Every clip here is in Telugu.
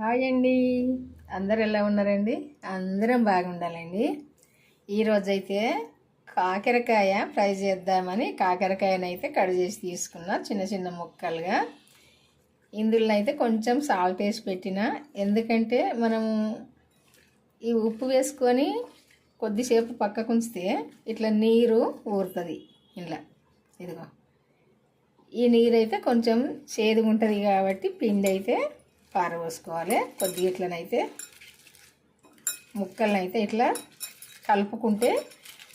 హాయ్ అండి. అందరు ఎలా ఉన్నారండి? అందరం బాగుండాలండి. ఈరోజైతే కాకరకాయ ఫ్రై చేద్దామని కాకరకాయనైతే కట్ చేసి తీసుకున్నా చిన్న చిన్న ముక్కలుగా. ఇందులో అయితే కొంచెం సాల్ట్ వేసి పెట్టిన, ఎందుకంటే మనము ఈ ఉప్పు వేసుకొని కొద్దిసేపు పక్కకు ఉంచితే ఇట్లా నీరు ఊరుతుంది. ఇలా ఇదిగో ఈ నీరు అయితే కొంచెం చేదుగా ఉంటుంది కాబట్టి పిండి అయితే పారబోసుకోవాలి. కొద్దిగా ఇట్లనైతే ముక్కలనైతే ఇట్లా కలుపుకుంటే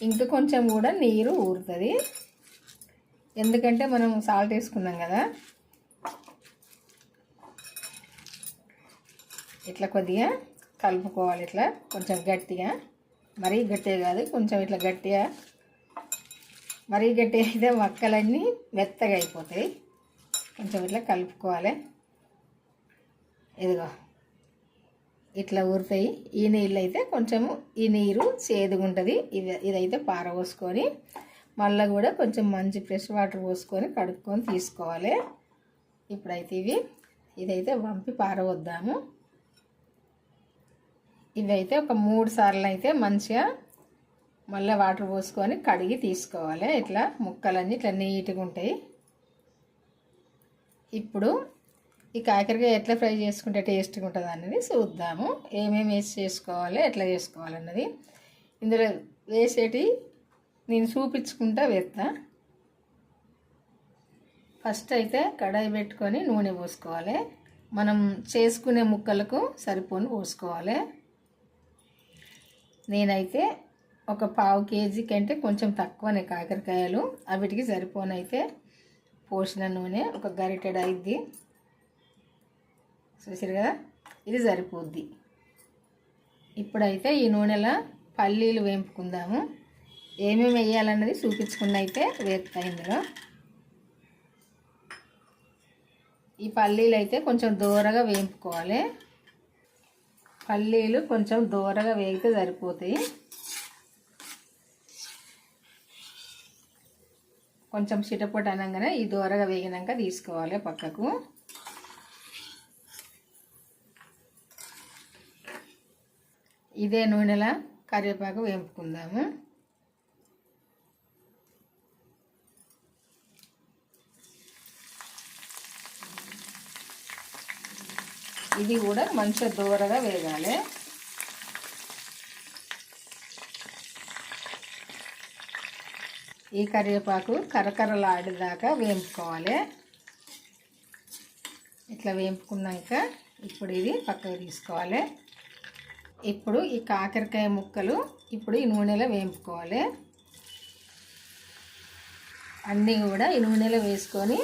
ఇంక కొంచెం కూడా నీరు ఊరుతుంది. ఎందుకంటే మనం సాల్ట్ వేసుకున్నాం కదా. ఇట్లా కొద్దిగా కలుపుకోవాలి. ఇట్లా కొంచెం గట్టిగా, మరీ గట్టిగా కాదు, కొంచెం ఇట్లా గట్టిగా. మరీ గట్టిగా అయితే ముక్కలన్నీ మెత్తగా అయిపోతాయి. కొంచెం ఇట్లా కలుపుకోవాలి. ఇదిగో ఇట్లా ఊరుతాయి. ఈ నీళ్ళు అయితే కొంచెము ఈ నీరు చేదుగా ఉంటుంది. ఇదైతే పారబోసుకొని మళ్ళీ కూడా కొంచెం మంచి ఫ్రెష్ వాటర్ పోసుకొని కడుక్కొని తీసుకోవాలి. ఇప్పుడైతే ఇదైతే వంపి పారవద్దాము. ఇవైతే ఒక 3 సార్లు అయితే మంచిగా మళ్ళీ వాటర్ పోసుకొని కడిగి తీసుకోవాలి. ఇట్లా ముక్కలన్నీ ఇట్లా నీట్గా ఉంటాయి. ఇప్పుడు ఈ కాకరకాయ ఎట్లా ఫ్రై చేసుకుంటే టేస్ట్గా ఉంటుంది అన్నది చూద్దాము. ఏమేమి వేసి చేసుకోవాలి, ఎట్లా చేసుకోవాలన్నది ఇందులో వేసేటి నేను చూపించుకుంటా వేస్తా. ఫస్ట్ అయితే కడాయి పెట్టుకొని నూనె పోసుకోవాలి. మనం చేసుకునే ముక్కలకు సరిపోని పోసుకోవాలి. నేనైతే ఒక 1/2 కేజీ కంటే కొంచెం తక్కువనే కాకరకాయలు, అవిటికి సరిపోనైతే పోసిన నూనె ఒక గరిటెడు అయిద్ది. చూసారు కదా, ఇది సరిపోద్ది. ఇప్పుడైతే ఈ నూనెలో పల్లీలు వేంపుకుందాము. ఏమేమి వేయాలన్నది చూపించుకున్న అయితే వేస్తా. ఇందులో ఈ పల్లీలు అయితే కొంచెం దూరగా వేంపుకోవాలి. పల్లీలు కొంచెం దూరగా వేగితే సరిపోతాయి. కొంచెం చిటపట అనగానే ఈ దూరగా వేగినాక తీసుకోవాలి పక్కకు. ఇదే నూనెలా కరివేపాకు వేపుకుందాము. ఇది కూడా మంచిగా దూరగా వేగాలి. ఈ కరివేపాకు కరకరలాడేదాకా వేపుకోవాలి. ఇట్లా వేపుకున్నాక ఇప్పుడు ఇది పక్కకు తీసుకోవాలి. ఇప్పుడు ఈ కాకరకాయ ముక్కలు ఇప్పుడు ఈ నూనెలో వేపుకోవాలి. అన్నీ కూడా ఈ నూనెలో వేసుకొని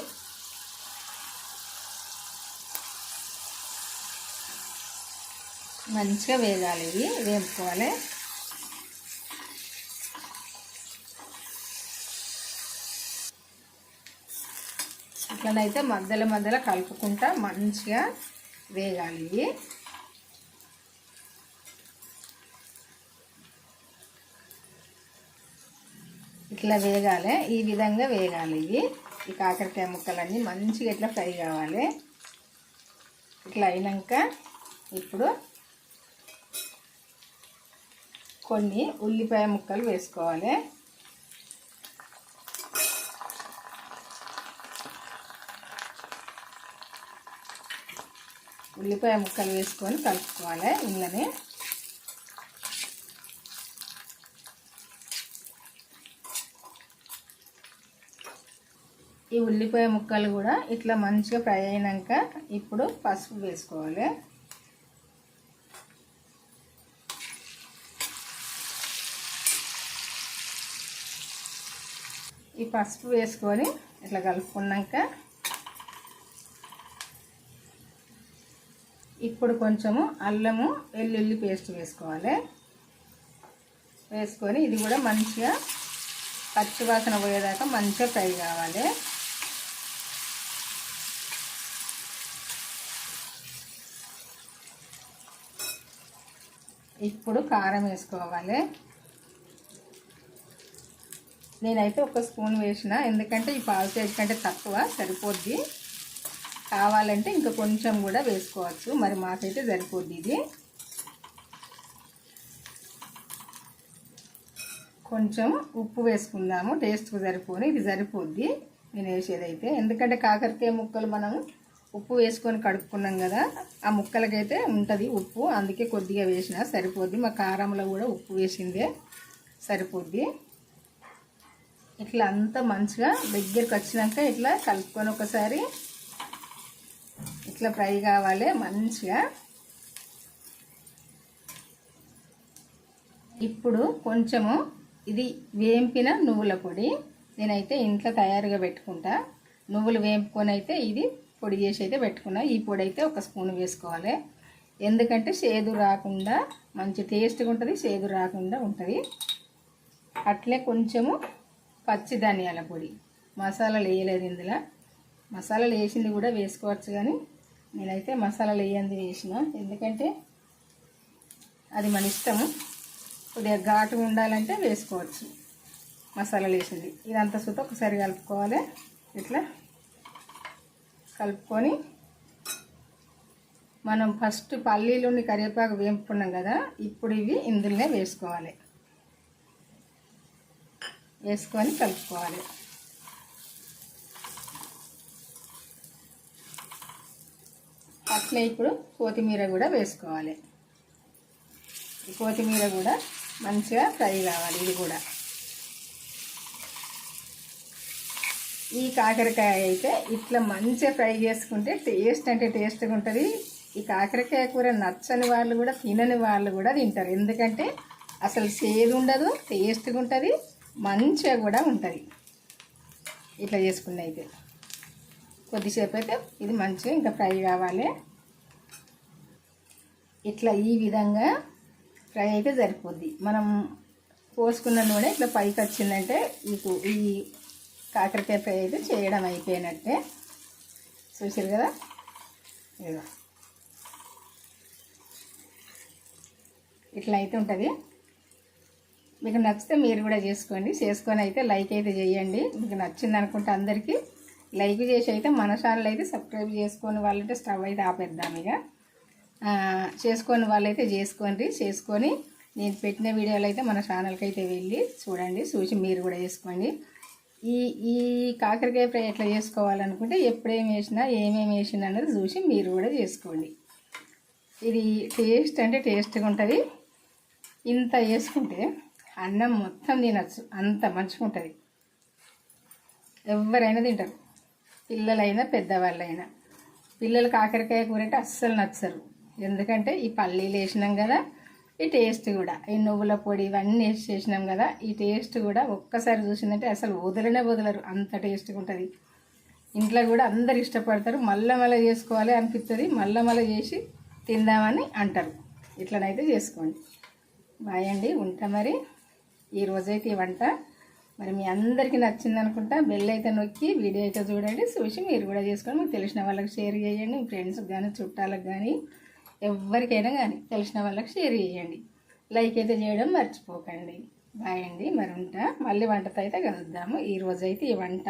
మంచిగా వేగాలి. ఇవి వేపుకోవాలి. ఇట్లనైతే మధ్యలో మధ్యలో కలుపుకుంటా మంచిగా వేగాలి. ఇవి ఇట్లా వేగాలి. ఈ విధంగా వేగాలి. ఈ కాకరకాయ ముక్కలన్నీ మంచిగా ఇట్లా ఫ్రై కావాలి. ఇట్లా అయినాక ఇప్పుడు కొన్ని ఉల్లిపాయ ముక్కలు వేసుకోవాలి. ఉల్లిపాయ ముక్కలు వేసుకొని కలుపుకోవాలి. ఇందులోనే ఈ ఉల్లిపాయ ముక్కలు కూడా ఇట్లా మంచిగా ఫ్రై అయినాక ఇప్పుడు పసుపు వేసుకోవాలి. ఈ పసుపు వేసుకొని ఇట్లా కలుపుకున్నాక ఇప్పుడు కొంచెము అల్లము వెల్లుల్లి పేస్ట్ వేసుకోవాలి. వేసుకొని ఇది కూడా మంచిగా పచ్చి వాసన పోయేదాకా మంచిగా ఫ్రై కావాలి. ఇప్పుడు కారం వేసుకోవాలి. నేనైతే 1 స్పూన్ వేసిన, ఎందుకంటే ఈ 1/2 కేజీ కంటే తక్కువ సరిపోద్ది. కావాలంటే ఇంకా కొంచెం కూడా వేసుకోవచ్చు. మరి మాకైతే సరిపోద్ది. ఇది కొంచెం ఉప్పు వేసుకుందాము, టేస్ట్కి సరిపోని. ఇది సరిపోద్ది నేను వేసేదైతే. ఎందుకంటే కాకరకాయ ముక్కలు మనం ఉప్పు వేసుకొని కడుక్కున్నాం కదా, ఆ ముక్కలకైతే ఉంటుంది ఉప్పు. అందుకే కొద్దిగా వేసినా సరిపోద్ది. మా కారంలో కూడా ఉప్పు వేసిందే సరిపోద్ది. ఇట్లా అంతా మంచిగా దగ్గరికి వచ్చినాక ఇట్లా కలుపుకొని ఒకసారి ఇట్లా ఫ్రై కావాలి మంచిగా. ఇప్పుడు కొంచెము ఇది వేంపిన నువ్వుల పొడి నేనైతే ఇంట్లో తయారుగా పెట్టుకుంటా. నువ్వులు వేంపుకొని అయితే ఇది పొడి చేసి అయితే పెట్టుకున్నా. ఈ పొడి అయితే 1 స్పూన్ వేసుకోవాలి. ఎందుకంటే చేదు రాకుండా మంచి టేస్ట్గా ఉంటుంది, చేదు రాకుండా ఉంటుంది. అట్లే కొంచెము పచ్చి ధనియాల పొడి, మసాలాలు వేయలేదు ఇందులో. మసాలాలు వేసింది కూడా వేసుకోవచ్చు, కానీ నేనైతే మసాలాలు వేయంది వేసిన. ఎందుకంటే అది మన ఇష్టము. కొద్దిగా ఘాటుగా ఉండాలంటే వేసుకోవచ్చు మసాలాలు వేసింది. ఇదంతా సుత ఒకసారి కలుపుకోవాలి. ఇట్లా కలుపుకొని మనం ఫస్ట్ పల్లీలోని కరివేపాకు వేపుకున్నాం కదా, ఇప్పుడు ఇవి ఇందులోనే వేసుకోవాలి. వేసుకొని కలుపుకోవాలి. అట్లే ఇప్పుడు కొత్తిమీర కూడా వేసుకోవాలి. ఈ కొత్తిమీర కూడా మంచిగా ఫ్రై కావాలి. ఇది కూడా ఈ కాకరకాయ అయితే ఇట్లా మంచిగా ఫ్రై చేసుకుంటే టేస్ట్ అంటే టేస్ట్గా ఉంటుంది. ఈ కాకరకాయ కూర నచ్చని వాళ్ళు కూడా తినని వాళ్ళు కూడా తింటారు. ఎందుకంటే అసలు చేదు ఉండదు, టేస్ట్గా ఉంటుంది, మంచిగా కూడా ఉంటుంది. ఇట్లా చేసుకున్న అయితే కొద్దిసేపు అయితే ఇది మంచిగా ఇంకా ఫ్రై కావాలి. ఇట్లా ఈ విధంగా ఫ్రై అయితే సరిపోద్ది. మనం పోసుకున్న నూనె ఇట్లా పైకి వచ్చిందంటే ఈ కాకరకాయ ఫ్రై అయితే చేయడం అయిపోయినట్టే. చూసారు కదా, ఇదిగో ఇట్లా అయితే ఉంటుంది. మీకు నచ్చితే మీరు కూడా చేసుకోండి. చేసుకొని అయితే లైక్ అయితే చేయండి. మీకు నచ్చింది అనుకుంటే అందరికీ లైక్ చేసి అయితే మన ఛానల్ అయితే సబ్స్క్రైబ్ చేసుకొని వాళ్ళంటే స్టవ్ అయితే ఆపేద్దాం. ఇక చేసుకొని వాళ్ళైతే చేసుకొని నేను పెట్టిన వీడియోలు అయితే మన ఛానల్కి అయితే వెళ్ళి చూడండి. చూసి మీరు కూడా చేసుకోండి. ఈ కాకరకాయ ఫ్రై ఎట్లా చేసుకోవాలనుకుంటే ఎప్పుడేమి వేసినా ఏమేమి వేసినా అన్నది చూసి మీరు కూడా చేసుకోండి. ఇది టేస్ట్ అంటే టేస్ట్గా ఉంటుంది. ఇంత వేసుకుంటే అన్నం మొత్తం తినచ్చు, అంత మంచిగా ఉంటుంది. ఎవరైనా తింటారు, పిల్లలైనా పెద్దవాళ్ళైనా. పిల్లలు కాకరకాయ కూర అంటే అస్సలు నచ్చరు. ఎందుకంటే ఈ పల్లీలు వేసినాం కదా, ఈ టేస్ట్ కూడా ఈ నువ్వుల పొడి ఇవన్నీ వేసి చేసినాం కదా, ఈ టేస్ట్ కూడా ఒక్కసారి చూసిందంటే అసలు వదలరు, అంత టేస్ట్గా ఉంటుంది. ఇంట్లో కూడా అందరు ఇష్టపడతారు. మళ్ళీ చేసుకోవాలి అనిపిస్తుంది, మళ్ళీ చేసి తిందామని అంటారు. ఇట్లనైతే చేసుకోండి. బాయ్ అండి, ఉంటా మరి. ఈరోజైతే ఈ వంట మరి మీ అందరికీ నచ్చింది అనుకుంటా. బెల్ అయితే నొక్కి వీడియో అయితే చూడండి. చూసి మీరు కూడా చేసుకొని మీకు తెలిసిన వాళ్ళకి షేర్ చేయండి. మీ ఫ్రెండ్స్కి కానీ చుట్టాలకు కానీ ఎవరికైనా కానీ తెలిసిన వాళ్ళకి షేర్ చేయండి. లైక్ అయితే చేయడం మర్చిపోకండి. బాయ్ అండి, మరి ఉంటా. మళ్ళీ వంటతో అయితే కలుద్దాము. ఈరోజైతే ఈ వంట